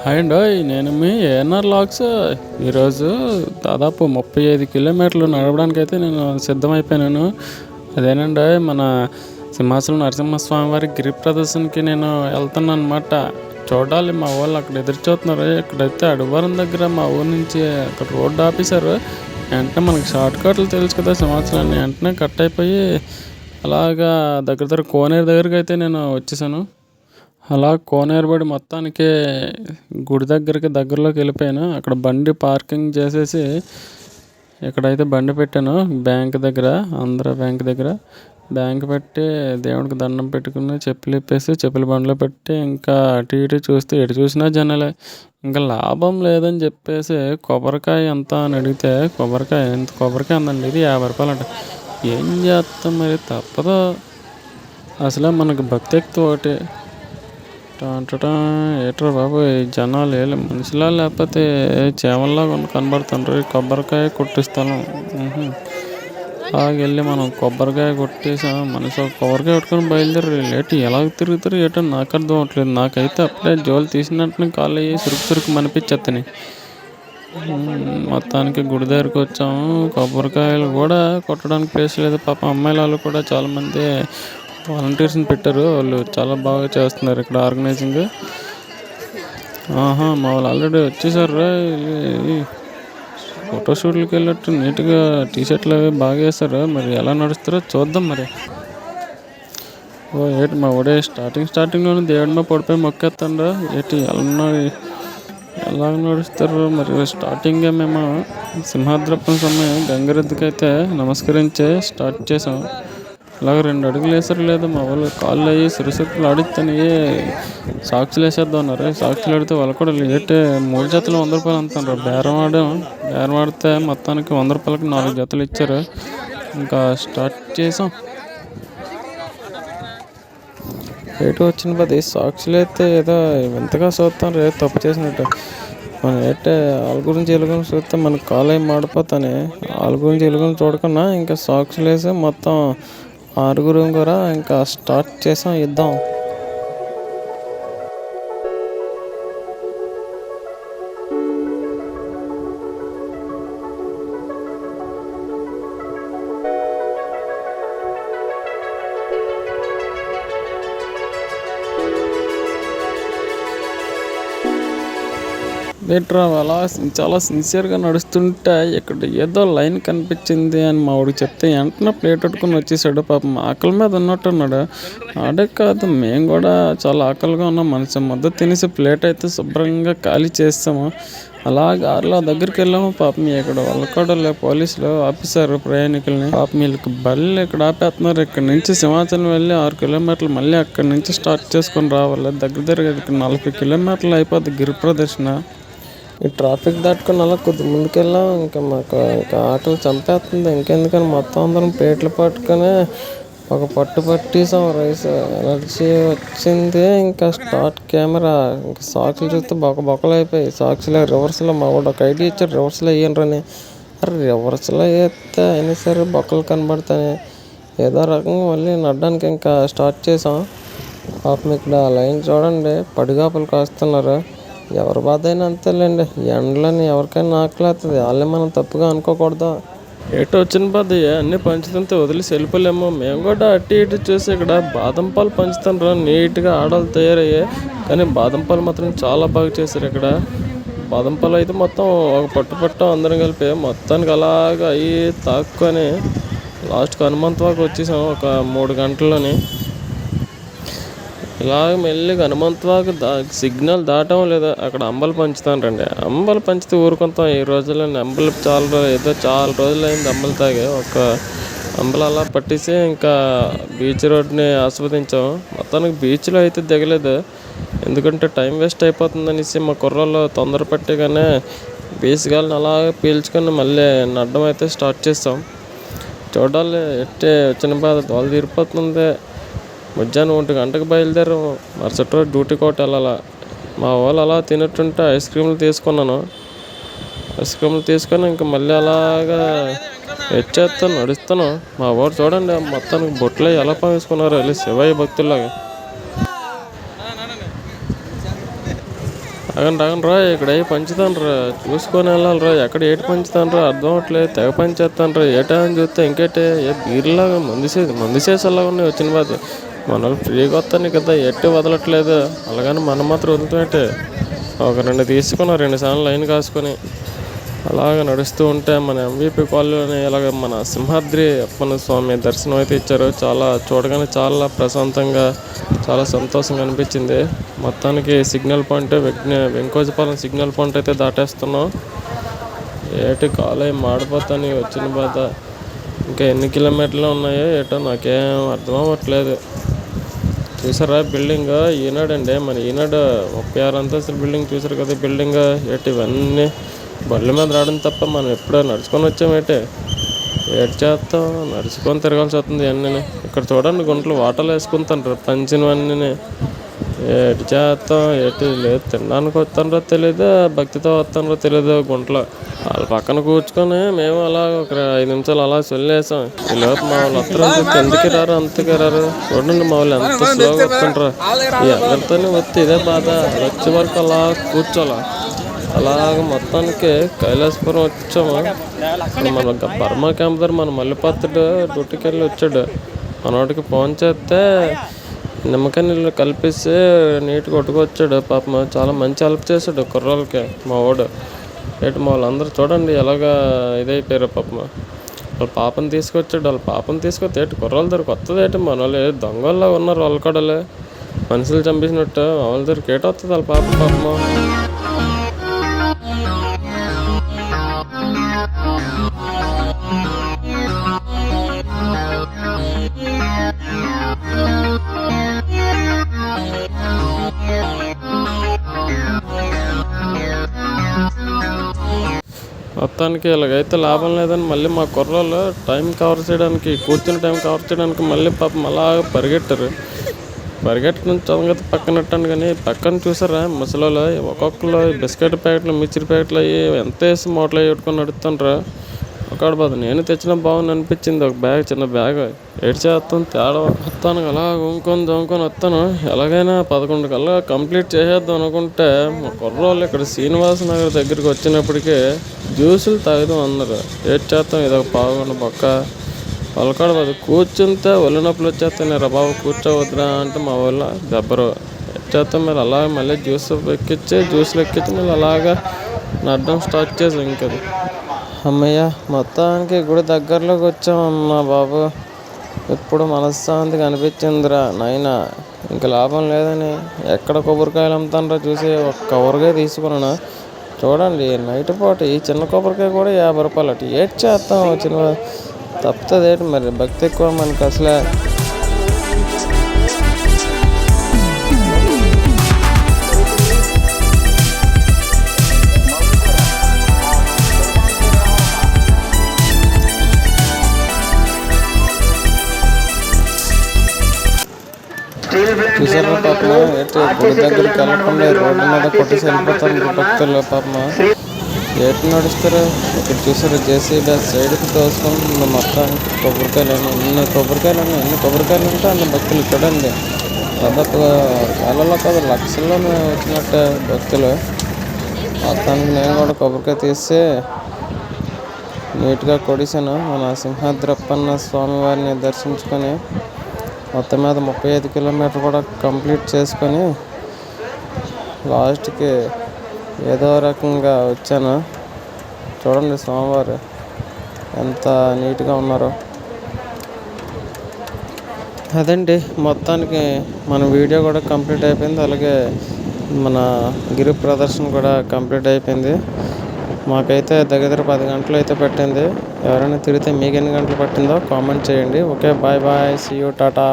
Hi అండోయ్! నేను మీ ANR logs. ఈరోజు దాదాపు 35 కిలోమీటర్లు నడవడానికైతే నేను సిద్ధమైపోయాను. అదేనండోయ్ మన సింహాచలం నరసింహస్వామి వారి గిరి ప్రదర్శనకి నేను వెళ్తున్నాను అనమాట. చూడాలి, మా వాళ్ళు అక్కడ ఎదురు చూస్తున్నారు. ఇక్కడైతే అడుగువరం దగ్గర మా ఊరు నుంచి అక్కడ రోడ్డు ఆపేశారు. వెంటనే మనకి షార్ట్ కట్లు తెలుసు కదా సింహాచలాన్ని. వెంటనే కట్ అయిపోయి అలాగా దగ్గర దగ్గర కోనేరు దగ్గరికి అయితే నేను వచ్చేసాను. అలా కోనేరుబడి మొత్తానికి గుడి దగ్గరలోకి వెళ్ళిపోయాను. అక్కడ బండి పార్కింగ్ చేసేసి ఇక్కడైతే బండి పెట్టాను బ్యాంక్ దగ్గర, ఆంధ్ర బ్యాంక్ దగ్గర. బ్యాంక్ పెట్టి దేవుడికి దండం పెట్టుకుని చెప్పులు ఇప్పేసి చెప్పుల బండిలో పెట్టి ఇంకా అటు ఇటు చూస్తే ఎటు చూసినా జనాలే. ఇంకా లాభం లేదని చెప్పేసి కొబ్బరికాయ ఎంత అని అడిగితే కొబ్బరికాయ అందండి, ఇది 50 రూపాయలు అంట. ఏం చేస్తాం మరి, తప్పదు. అసలే మనకు భక్తి ఎక్కువ ఒకటి. ఏట్రా బాబు, ఈ జనాలు మనుషులా లేకపోతే చేమల్లాగా కనబడుతుండ్రు. కొబ్బరికాయ కొట్టిస్తాను. వెళ్ళి మనం కొబ్బరికాయ కొట్టేసాం. మనిషి కొబ్బరికాయ కొట్టుకొని బయలుదేరి లేటు ఎలా తిరుగుతారు ఏటో నాకు అర్థం అవ్వట్లేదు. నాకైతే అప్పుడే జోలు తీసినట్టు కాళ్ళు అయ్యి సురుకు మనిపించేత్తని. మొత్తానికి గుడి దగ్గరికి వచ్చాము. కొబ్బరికాయలు కూడా కొట్టడానికి ప్లేస్ లేదు. పాపం అమ్మాయిల వాళ్ళు కూడా చాలామంది వాలంటీర్స్ని పెట్టారు. వాళ్ళు చాలా బాగా చేస్తున్నారు ఇక్కడ ఆర్గనైజింగ్. మా వాళ్ళు ఆల్రెడీ వచ్చేసారు. ఫోటోషూట్లకి వెళ్ళట్టు నీట్గా టీషర్ట్లు అవి బాగా వేస్తారు. మరి ఎలా నడుస్తారో చూద్దాం మరి. ఏంటి మా ఒడే స్టార్టింగ్లోనే దేవుడి మీద పడిపోయి మొక్కేస్తాడు ఏంటి, ఎలా నడుస్తారు మరి. స్టార్టింగే మేము సింహాద్రప్పం సమయం గంగరెద్దుకి అయితే నమస్కరించే స్టార్ట్ చేసాం. అలాగే 2 అడుగులు వేసారు లేదు మా వాళ్ళు, కాళ్ళు అయ్యి సురుసుకులు ఆడితేనే సాక్షులు వేసేద్దాం అన్నారు. సాక్షులు ఆడితే వాళ్ళు కూడా లేటే 3 జతలు 100 రూపాయలు అంటున్నారు. బేరం ఆడితే మొత్తానికి 100 రూపాయలకి 4 జతలు ఇచ్చారు. ఇంకా స్టార్ట్ చేసాం. ఏటో వచ్చిన పది సాక్షులు అయితే ఏదో ఎంతగా చూస్తాం రే తప్పు చేసినట్టు. మనం వాళ్ళ గురించి వీళ్ళ చూస్తే మనకు కాలు ఏం మాడిపోతానే. వాళ్ళ గురించి వీళ్ళ చూడకుండా ఇంకా సాక్షులు వేసి మొత్తం 6 కూడా ఇంకా స్టార్ట్ చేసాం యుద్ధం. లీటర్ అలా చాలా సిన్సియర్గా నడుస్తుంటే ఇక్కడ ఏదో లైన్ కనిపించింది అని మా వాడికి చెప్తే వెంటనే ప్లేట్ పెట్టుకుని వచ్చేసాడు. పాపం ఆకలి మీద ఉన్నట్టున్నాడు. ఆడే కాదు, మేము కూడా చాలా ఆకలిగా ఉన్నాం. మనిషి ముద్ద తినేసి ప్లేట్ అయితే శుభ్రంగా ఖాళీ చేస్తాము. అలాగే ఆరులో దగ్గరికి వెళ్ళాము. పాపం ఇక్కడ వాళ్ళు కూడా పోలీసులు ఆపేశారు ప్రయాణికుల్ని. పాపం వీళ్ళకి బళ్ళు ఇక్కడ ఆపేస్తున్నారు. ఇక్కడ నుంచి సింహాచలం వెళ్ళి 6 కిలోమీటర్లు మళ్ళీ అక్కడి నుంచి స్టార్ట్ చేసుకొని రావాలి. దగ్గర 40 కిలోమీటర్లు అయిపోద్ది గిరి ప్రదర్శన. ఈ ట్రాఫిక్ దాటుకొని అలా కొద్ది ముందుకెళ్ళాం. ఇంకా మాకు ఇంకా ఆటలు చంపేస్తుంది. ఇంకెందుకని మొత్తం అందరం ప్లేట్లు పట్టుకొని ఒక పట్టేసాం. రైస్ ఎనర్జీ వచ్చింది. ఇంకా స్టార్ట్ కెమెరా ఇంకా సాక్షులు చూస్తే బొక్కలు అయిపోయి సాక్షులు రివర్స్లో మా వాడు ఒక ఐడియా ఇచ్చారు, రివర్స్లో వేయండి. రివర్స్లో వేస్తే అయినా సరే బొక్కలు కనబడతాయి. ఏదో రకంగా మళ్ళీ నడడానికి ఇంకా స్టార్ట్ చేసాం. పాపం ఇక్కడ లైన్ చూడండి, పడిగాపులు కాస్తున్నారు. ఎవరి బాధ అయినా అంతేలేండి. ఎండలని ఎవరికైనా ఆకలేస్తుంది. వాళ్ళే మనం తప్పుగా అనుకోకూడదు. ఏటో వచ్చిన బాధ అన్నీ పంచుతుంటే వదిలేసి వెళ్ళిపోలేము. మేము కూడా అటు ఇటు చూసి ఇక్కడ బాదం పాలు పంచుతాను. నీట్గా ఆడలు తయారయ్యాయి. కానీ బాదం పాలు మాత్రం చాలా బాగా చేశారు ఇక్కడ. బాదం పాలు అయితే మొత్తం ఒక పట్టు అందరం కలిపి మొత్తానికి అలాగా అవి తాక్కొని లాస్ట్కి హనుమంతవాకు వచ్చేసాం ఒక 3 గంటల్లోని. ఇలాగ మెల్లిగా హనుమంతవాకు సిగ్నల్ దాటం లేదా అక్కడ అంబలు పంచుతాను రండి. అంబలు పంచితే ఊరుకుంటాం. ఈ రోజుల్లో అంబలు చాలా రోజులైంది అంబలు తాగే. ఒక అంబలు అలా పట్టేసి ఇంకా బీచ్ రోడ్ని ఆస్వాదించాం. మొత్తానికి బీచ్లో అయితే దిగలేదు, ఎందుకంటే టైం వేస్ట్ అయిపోతుందనేసి మా కుర్రోళ్ళు తొందర పట్టేగానే బీచ్ గాలిని అలాగే పీల్చుకొని మళ్ళీ నడడం అయితే స్టార్ట్ చేస్తాం. చూడాలి, వచ్చిన బాధ దోలు తీరిపోతుంది. మధ్యాహ్నం 1 గంటకు బయలుదేరాము. మరుసటి రోజు డ్యూటీ కోట వెళ్ళాలా. మా వాళ్ళు అలా తినట్టుంటే ఐస్ క్రీమ్లు తీసుకున్నాను. ఐస్ క్రీమ్లు తీసుకొని ఇంకా మళ్ళీ అలాగా వచ్చేస్తాను, నడుస్తాను. మా వాడు చూడండి మొత్తానికి బొట్లు ఎలా పంపించుకున్నారు వెళ్ళి శివయ్య భక్తుల్లాగా. రాగండి రాగండి రా, ఇక్కడ ఏ పంచుతాను రా, చూసుకొని వెళ్ళాలి రా, ఎక్కడ ఏటి పంచుతాను రా అర్థం అవట్లేదు, తెగ పంచేస్తాను రా, ఏటా అని చూస్తే ఇంకేటే ఏ బీర్లాగా మందు చేసేలాగా ఉన్నాయి వచ్చిన బాధ. మన వాళ్ళు ఫ్రీగా వస్తాను కదా ఎట్టి వదలట్లేదు, అలాగని మనం మాత్రం వదులుతున్నట్టే. ఒక రెండు తీసుకుని 2 సార్లు లైన్ కాసుకొని అలాగ నడుస్తూ ఉంటే మన ఎంవిపి కాలనీలోనే ఇలాగ మన సింహాద్రి అప్పన్న స్వామి దర్శనం అయితే ఇచ్చారు. చాలా చూడగానే చాలా ప్రశాంతంగా చాలా సంతోషంగా అనిపించింది. మొత్తానికి సిగ్నల్ పాయింట్ వెంకోజపాలెం సిగ్నల్ పాయింట్ అయితే దాటేస్తున్నాం. ఏటి కాలేజ్ మాడిపోతాని వచ్చిన బాధ. ఇంకా ఎన్ని కిలోమీటర్లు ఉన్నాయో ఏటో నాకేం అర్థం అవ్వట్లేదు. చూసారా బిల్డింగ్ ఈనాడు అండి, మన ఈనాడు 36 అంతస్తుల బిల్డింగ్ చూసారు కదా. బిల్డింగ్ ఏటి ఇవన్నీ బండ్ల మీద రావడం తప్ప మనం ఎప్పుడో నడుచుకొని వచ్చామేటే. ఏడు చేస్తాం, నడుచుకొని తిరగాల్సి వస్తుంది అన్నీ. ఇక్కడ చూడండి గుంటలు వాటర్లు వేసుకుంటాను పంచినవన్నీ. ఏటి చేస్తాం, ఏటి లేదు తినడానికి వస్తానో తెలియదు, భక్తితో వస్తానో తెలియదు. గుంటలో వాళ్ళ పక్కన కూర్చుకొని మేము అలా ఒక 5 నిమిషాలు అలా చొల్లేసాం. ఈ లోపు మా వాళ్ళు వస్తారు, ఎందుకు రారు అంతకే రారు. చూడండి మా వాళ్ళు ఎంత స్లోగా వస్తుంటారు. ఈ అందరితోనే వస్తే ఇదే బాధ. వచ్చే వరకు అలా కూర్చోాలా. అలాగ మొత్తానికి కైలాసపురం వచ్చాము. మన బర్మా క్యాంప్ దగ్గర మన మల్లిపాత్రుడు డ్యూటీకి వెళ్ళి వచ్చాడు. మనోడికి ఫోన్ చేస్తే నిమ్మకాయ నీళ్ళు కలిపేసి నీట్గా కొట్టుకొచ్చాడు. పాపం చాలా మంచి హెల్ప్ చేశాడు కుర్రోళ్ళకి మా వాడు. మా వాళ్ళందరూ చూడండి ఎలాగా ఇదైపోయారు పాపం. వాళ్ళ పాపను తీసుకొచ్చాడు. వాళ్ళ పాపను తీసుకొస్తే కుర్రోళ్ళ దగ్గర కొత్తది మన వాళ్ళు దొంగల్లా ఉన్నారు. వాళ్ళ కడలే మనుషులు చంపేసినట్టు వాళ్ళ దగ్గరికి వస్తుంది వాళ్ళ పాపము. మొత్తానికి ఇలాగైతే లాభం లేదని మళ్ళీ మా కుర్రోళ్ళు టైం కవర్ చేయడానికి, కూర్చుని టైం కవర్ చేయడానికి మళ్ళీ పాపం అలా పరిగెట్టారు. పరిగెట్టడం సంగతి పక్కనట్టాను కానీ పక్కన చూసారా ముసలోళ్ళు ఒక్కొక్కరు బిస్కెట్ ప్యాకెట్లు మిర్చి ప్యాకెట్లు అయ్యి ఎంత వేసి మూటలు అయ్యి పెట్టుకొని నడుస్తుండ్రా. ఒకటి బాధ నేను తెచ్చిన బాగుంది అనిపించింది. ఒక బ్యాగ్, చిన్న బ్యాగ్ ఏడు చేస్తాను తేడా వస్తాను. అలా దొంగకొని వస్తాను. ఎలాగైనా 11 కల్లా కంప్లీట్ చేసేద్దాం అనుకుంటే మా కుర్రోళ్ళు ఇక్కడ శ్రీనివాస నగర్ దగ్గరికి వచ్చినప్పటికీ జ్యూసులు తాగుదాం అందరు. ఏడు చేస్తాం ఇదొక పావుగంట పక్క వాళ్ళకాడ బాధ. కూర్చుంటే ఒళ్ళు నొప్పులు వచ్చేస్తాయి. రా బాబు కూర్చోవద్దురా అంటే మా వాళ్ళు దెబ్బరు. ఏడు చేస్తాం మీరు అలాగ మళ్ళీ జ్యూస్లు ఎక్కించి మళ్ళీ అలాగా నడడం స్టార్ట్ చేసాం. ఇంకది అమ్మయ్య మొత్తానికి గుడి దగ్గరలోకి వచ్చామమ్మా బాబు. ఇప్పుడు మనశ్శాంతిగా అనిపించిందిరా నాయనా. ఇంక లాభం లేదని ఎక్కడ కొబ్బరికాయలు అమ్ముతానరా చూసి ఒక కొబ్బరికాయ తీసుకున్నాను. చూడండి నైట్ పూట ఈ చిన్న కొబ్బరికాయ కూడా 50 రూపాయలు అటు. ఏడ్ చేస్తాం చిన్న తప్పుతుంది ఏంటి మరి, భక్తి ఎక్కువ మనకి అసలే. చూసారా పాపమ గుడి దగ్గరికి వెళ్ళకుండా రోడ్డు మీద కొట్టేసి వెళ్ళిపోతారు భక్తులు. పాపమ ఎటు నడుస్తారు. ఇక్కడ చూసారు జేసీబీ సైడ్కి తోసుకొని మొత్తానికి కొబ్బరికాయలు ఎన్ని కొబ్బరికాయలు ఉంటే అన్ని భక్తులు చూడండి. దాదాపు వేలలో కాదు లక్షల్లోనే వచ్చినట్టే భక్తులు. మొత్తానికి నేను కూడా కొబ్బరికాయ తీసి నీట్గా కొడిసాను. మన సింహాద్రప్పన్న స్వామివారిని దర్శించుకొని మొత్తం మీద 35 కిలోమీటర్ కూడా కంప్లీట్ చేసుకొని లాస్ట్కి ఏదో రకంగా వచ్చాను. చూడండి స్వామివారు ఎంత నీట్గా ఉన్నారో. అదండి మొత్తానికి మన వీడియో కూడా కంప్లీట్ అయిపోయింది. అలాగే మన గిరి ప్రదర్శన కూడా కంప్లీట్ అయిపోయింది. మాకైతే దగ్గర 10 గంటలు అయితే పట్టింది. ఎవరైనా తిరిగితే మీకు ఎన్ని గంటలు పట్టిందో కామెంట్ చేయండి. Okay bye bye, see you, Tata.